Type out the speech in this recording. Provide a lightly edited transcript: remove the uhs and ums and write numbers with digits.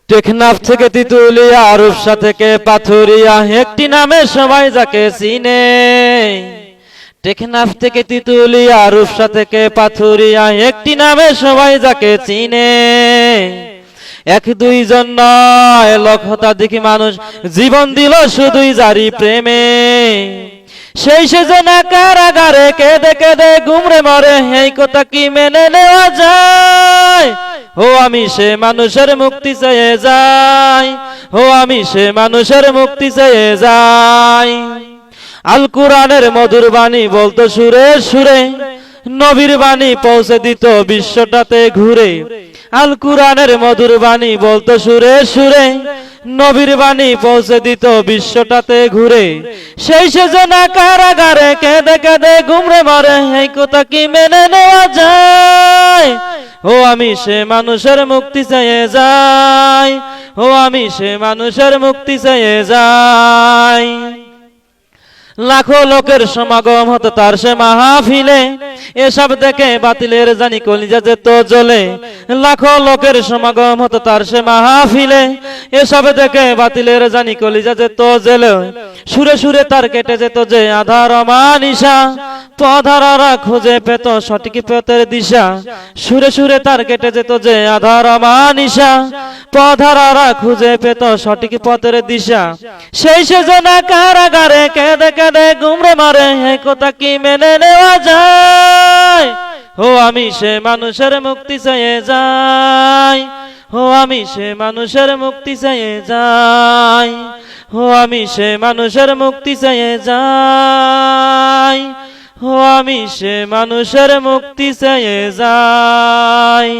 টেকনাফ থেকে তিতুলিয়া, রূপসা থেকে পাথুরিয়া, একটি নামে সবাই যাকে চিনে। টেকনাফ থেকে তিতুলিয়া, রূপসা থেকে পাথুরিয়া, একটি নামে সবাই যাকে চিনে। এক দুইজন নয়, লক্ষ শতাধিক মানুষ জীবন দিল শুধুই জারি প্রেমে। সেই সেজনা কারাগারে কেঁদে কেঁদে গুমরে মরে, এই কথা কি মেনে নেওয়া যায়? ও আমি সে মানুষের মুক্তি চেয়ে যাই, ও আমি সে মানুষের মুক্তি চেয়ে যাই। আল কুরআনের মধুর বাণী বলতো সুরে সুরে, নবীর বাণী পৌঁছে দিত বিশ্বটাতে ঘুরে। আল কুরআনের মধুর বাণী বলতো সুরে সুরে, নবীর বাণী পৌঁছে দিত বিশ্বটাতে ঘুরে। সেই সেজনা কারাগারে কেঁদে কেঁদে গুমরে মরে, এই কথা কি মেনে নেওয়া যায়? ও আমি সে মানুষের মুক্তি চেয়ে যাই, ও আমি সে মানুষের মুক্তি চেয়ে যাই। লাখো লোকের সমাগম হতো তার সে মাহফিলে, এসব দেখে বাতিলের জানি কলিজা যেত জ্বলে। লাখো লোকের সমাগম হতো তার সে মাহফিলে, এসব দেখে বাতিলের জানি কলিজা যেত জ্বলে। সুরে সুরে তার কেটে যেত যে আধার অমানিসা, পথহারারা খুঁজে পেত সঠিক পথের দিশা। সুরে সুরে তার কেটে যেত যে আধার অমানিসা, পথহারারা খুঁজে পেত সঠিক পথের দিশা। সেই সেজনা কারাগারে কেঁদে কেঁদে গুমরে মারে, এই কথা কি মেনে নেওয়া যায়? ও আমি সে মানুষের মুক্তি চেয়ে যাই, ও আমি সে মানুষের মুক্তি চেয়ে যাই, ও আমি সে মানুষের মুক্তি চেয়ে যাই, ও আমি সে মানুষের মুক্তি চেয়ে যাই।